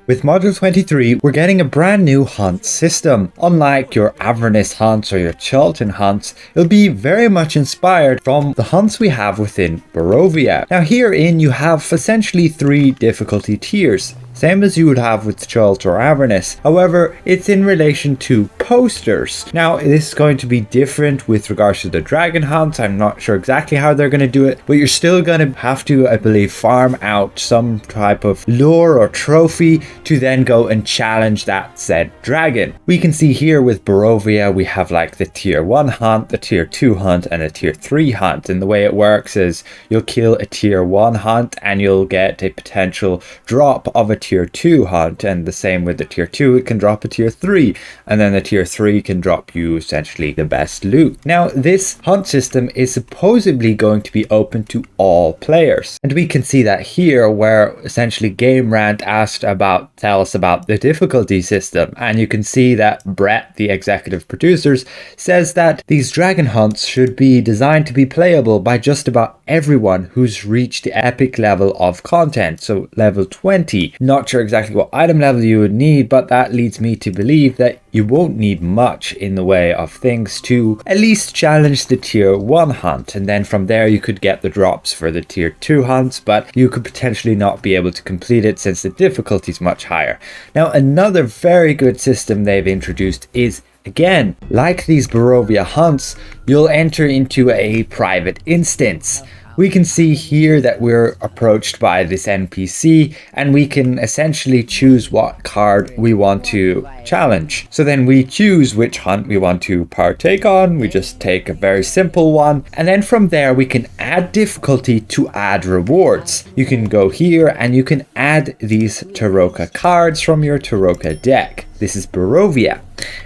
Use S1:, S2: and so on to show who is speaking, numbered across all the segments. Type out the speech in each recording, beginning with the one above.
S1: With Module 23, we're getting a brand new hunt system. Unlike your Avernus hunts or your Chultan hunts, it'll be very much inspired from the hunts we have within Barovia. Now herein you have essentially 3 difficulty tiers, same as you would have with Chult or Avernus. However, it's in relation to posters. Now, this is going to be different with regards to the dragon hunts. I'm not sure exactly how they're going to do it, but you're still going to have to, I believe, farm out some type of lure or trophy to then go and challenge that said dragon. We can see here with Barovia, we have like the tier 1 hunt, the tier 2 hunt, and a tier 3 hunt. And the way it works is you'll kill a tier 1 hunt and you'll get a potential drop of a tier 2 hunt, and the same with the tier 2, it can drop a tier 3, and then the tier 3 can drop you essentially the best loot. Now this hunt system is supposedly going to be open to all players, and we can see that here where essentially Game Rant tell us about the difficulty system, and you can see that Brett, the executive producers, says that these dragon hunts should be designed to be playable by just about everyone who's reached the epic level of content, so level 20. Not sure exactly what item level you would need, but that leads me to believe that you won't need much in the way of things to at least challenge the tier 1 hunt, and then from there you could get the drops for the tier 2 hunts, but you could potentially not be able to complete it since the difficulty is much higher. Now another very good system they've introduced is, again, like these Barovia hunts, you'll enter into a private instance. We can see here that we're approached by this NPC and we can essentially choose what card we want to challenge. So then we choose which hunt we want to partake on. We just take a very simple one, and then from there we can add difficulty to add rewards. You can go here and you can add these Taroka cards from your Taroka deck. This is Barovia.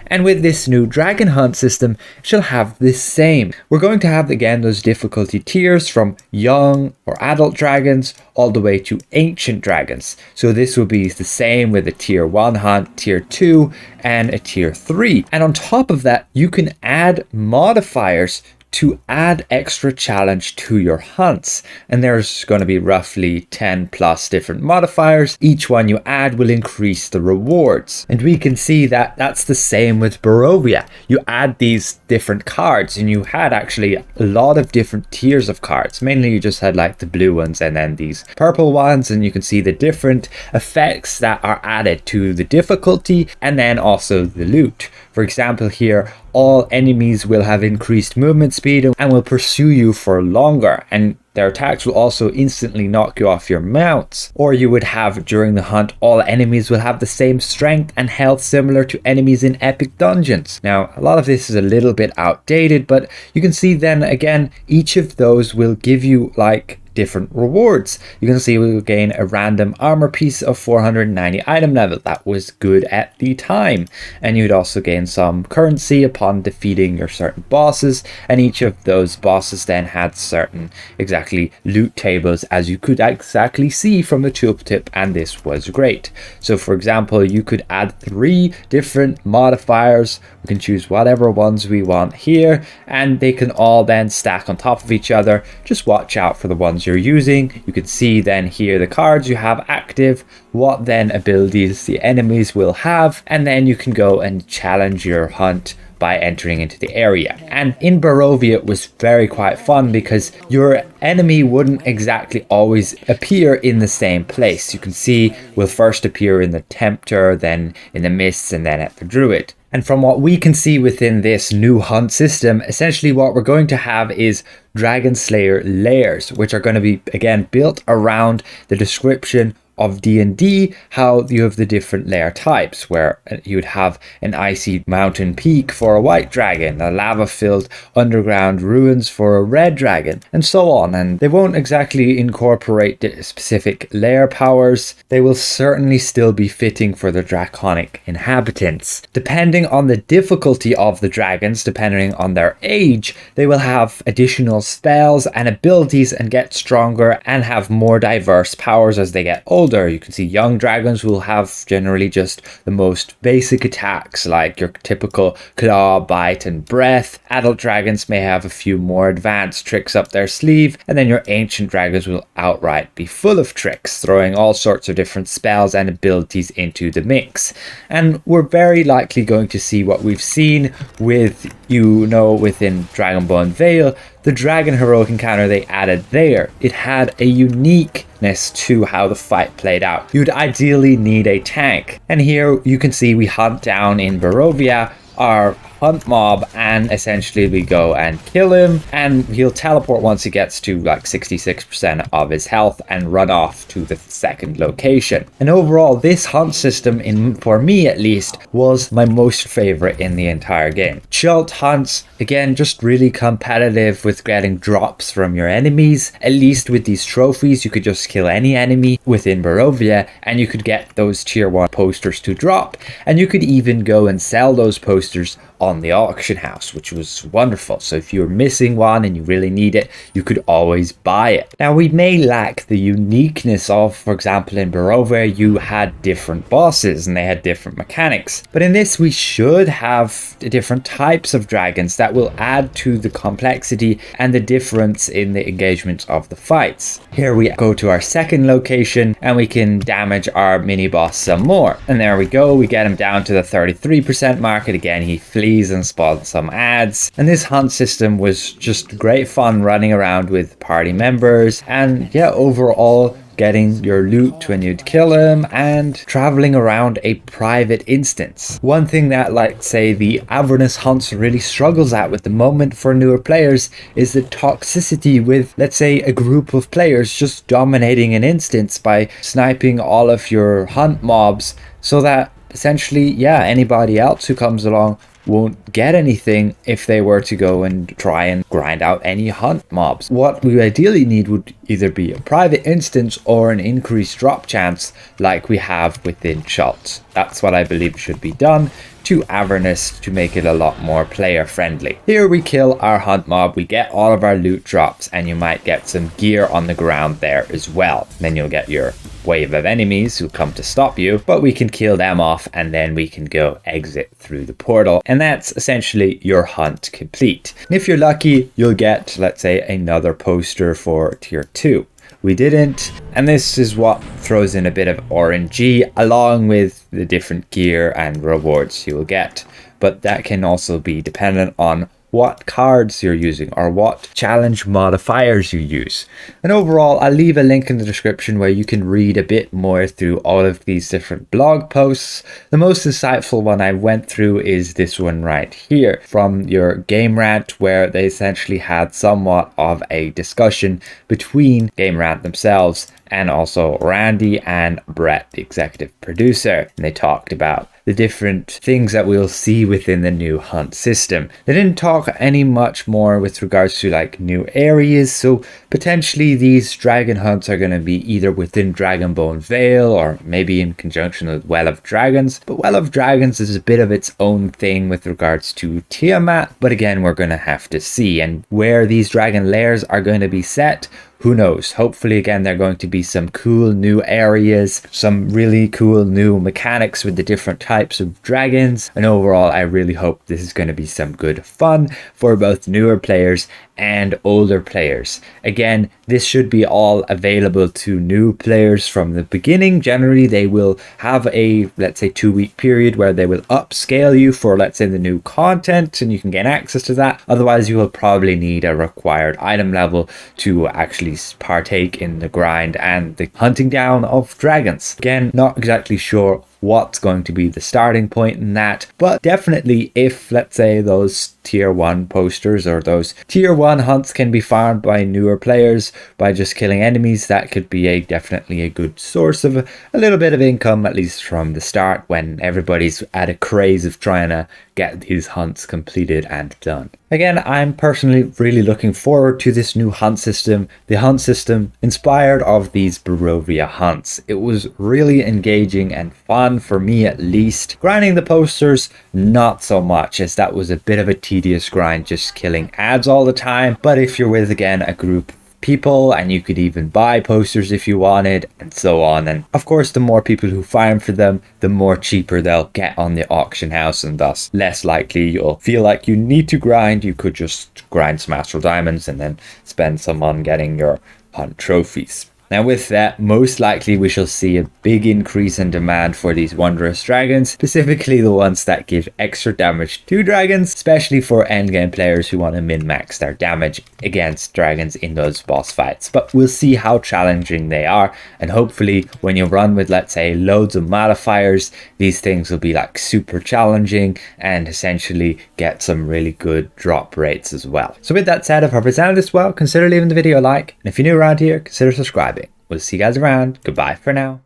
S1: And with this new dragon hunt system, it shall have the same. We're going to have again those difficulty tiers from young or adult dragons all the way to ancient dragons. So this will be the same with a tier 1 hunt, tier 2, and a tier 3. And on top of that, you can add modifiers to add extra challenge to your hunts, and there's going to be roughly 10 plus different modifiers. Each one you add will increase the rewards, and we can see that that's the same with Barovia. You add these different cards and you had actually a lot of different tiers of cards. Mainly you just had like the blue ones and then these purple ones, and you can see the different effects that are added to the difficulty and then also the loot. For example, here all enemies will have increased movement speed and will pursue you for longer, and their attacks will also instantly knock you off your mounts. Or you would have during the hunt, all enemies will have the same strength and health similar to enemies in epic dungeons. Now a lot of this is a little bit outdated, but you can see then again each of those will give you like different rewards. You can see we will gain a random armor piece of 490 item level. That was good at the time. And you'd also gain some currency upon defeating your certain bosses, and each of those bosses then had certain exactly loot tables, as you could exactly see from the tooltip, and this was great. So for example, you could add 3 different modifiers. We can choose whatever ones we want here, and they can all then stack on top of each other. Just watch out for the ones you're using. You can see then here the cards you have active, what then abilities the enemies will have, and then you can go and challenge your hunt by entering into the area. And in Barovia it was very quite fun because your enemy wouldn't exactly always appear in the same place. You can see will first appear in the Tempter, then in the Mists, and then at the Druid. And from what we can see within this new hunt system, essentially what we're going to have is Dragon Slayer Lairs, which are going to be again built around the description of D&D, how you have the different layer types, where you'd have an icy mountain peak for a white dragon, a lava-filled underground ruins for a red dragon, and so on. And they won't exactly incorporate the specific layer powers. They will certainly still be fitting for the draconic inhabitants. Depending on the difficulty of the dragons, depending on their age, they will have additional spells and abilities and get stronger and have more diverse powers as they get older. older. You can see young dragons will have generally just the most basic attacks like your typical claw, bite, and breath. Adult dragons may have a few more advanced tricks up their sleeve, and then your ancient dragons will outright be full of tricks, throwing all sorts of different spells and abilities into the mix. And we're very likely going to see what we've seen with, within Dragonbone Vale, the dragon heroic encounter they added there. It had a uniqueness to how the fight played out. You'd ideally need a tank. And here you can see we hunt down in Barovia our hunt mob, and essentially we go and kill him, and he'll teleport once he gets to like 66% of his health and run off to the second location. And overall, this hunt system, for me at least, was my most favorite in the entire game. Chult hunts, again, just really competitive with getting drops from your enemies. At least with these trophies, you could just kill any enemy within Barovia and you could get those tier 1 posters to drop, and you could even go and sell those posters on the auction house, which was wonderful. So if you're missing one and you really need it, you could always buy it. Now, we may lack the uniqueness of, for example, in Barovia, you had different bosses and they had different mechanics. But in this, we should have different types of dragons that will add to the complexity and the difference in the engagement of the fights. Here we go to our second location and we can damage our mini boss some more. And there we go, we get him down to the 33% mark. Again, he flees and spawns some ads. And this hunt system was just great fun running around with party members, and yeah, overall getting your loot when you'd kill him and traveling around a private instance. One thing that, like, say, the Avernus hunts really struggles at with the moment for newer players is the toxicity with, let's say, a group of players just dominating an instance by sniping all of your hunt mobs, so that essentially, yeah, anybody else who comes along won't get anything if they were to go and try and grind out any hunt mobs. What we ideally need would either be a private instance or an increased drop chance like we have within Chult. That's what I believe should be done to Avernus to make it a lot more player friendly. Here we kill our hunt mob, we get all of our loot drops, and you might get some gear on the ground there as well. Then you'll get your wave of enemies who come to stop you, but we can kill them off and then we can go exit through the portal, and that's essentially your hunt complete. And if you're lucky, you'll get, let's say, another poster for tier 2. We didn't, and this is what throws in a bit of RNG along with the different gear and rewards you will get, but that can also be dependent on what cards you're using or what challenge modifiers you use. And overall, I'll leave a link in the description where you can read a bit more through all of these different blog posts. The most insightful one I went through is this one right here from your Game Rant, where they essentially had somewhat of a discussion between Game Rant themselves and also Randy and Brett, the executive producer. And they talked about the different things that we'll see within the new hunt system. They didn't talk any much more with regards to like new areas, so potentially these dragon hunts are going to be either within Dragonbone Vale or maybe in conjunction with Well of Dragons. But Well of Dragons is a bit of its own thing with regards to Tiamat, but again, we're going to have to see. And where these dragon lairs are going to be set, who knows? Hopefully, again, there are going to be some cool new areas, some really cool new mechanics with the different types of dragons. And overall, I really hope this is going to be some good fun for both newer players and older players. Again, this should be all available to new players from the beginning. Generally, they will have a, let's say, 2-week period where they will upscale you for, let's say, the new content, and you can gain access to that. Otherwise, you will probably need a required item level to actually partake in the grind and the hunting down of dragons. Again, not exactly sure what's going to be the starting point in that, but definitely if, let's say, those tier 1 posters or those tier 1 hunts can be farmed by newer players by just killing enemies, that could be definitely a good source of a little bit of income, at least from the start, when everybody's at a craze of trying to get these hunts completed and done. Again, I'm personally really looking forward to this new hunt system, the hunt system inspired of these Barovia hunts. It was really engaging and fun for me, at least. Grinding the posters, not so much, as that was a bit of a tedious grind just killing ads all the time. But if you're with, again, a group of people, and you could even buy posters if you wanted, and so on. And of course, the more people who farm for them, the more cheaper they'll get on the auction house, and thus less likely you'll feel like you need to grind. You could just grind some astral diamonds and then spend some on getting your hunt trophies. Now with that, most likely we shall see a big increase in demand for these wondrous dragons, specifically the ones that give extra damage to dragons, especially for endgame players who want to min-max their damage against dragons in those boss fights. But we'll see how challenging they are, and hopefully when you run with, let's say, loads of modifiers, these things will be like super challenging and essentially get some really good drop rates as well. So with that said, if I presented this well, consider leaving the video a like, and if you're new around here, consider subscribing. We'll see you guys around. Goodbye for now.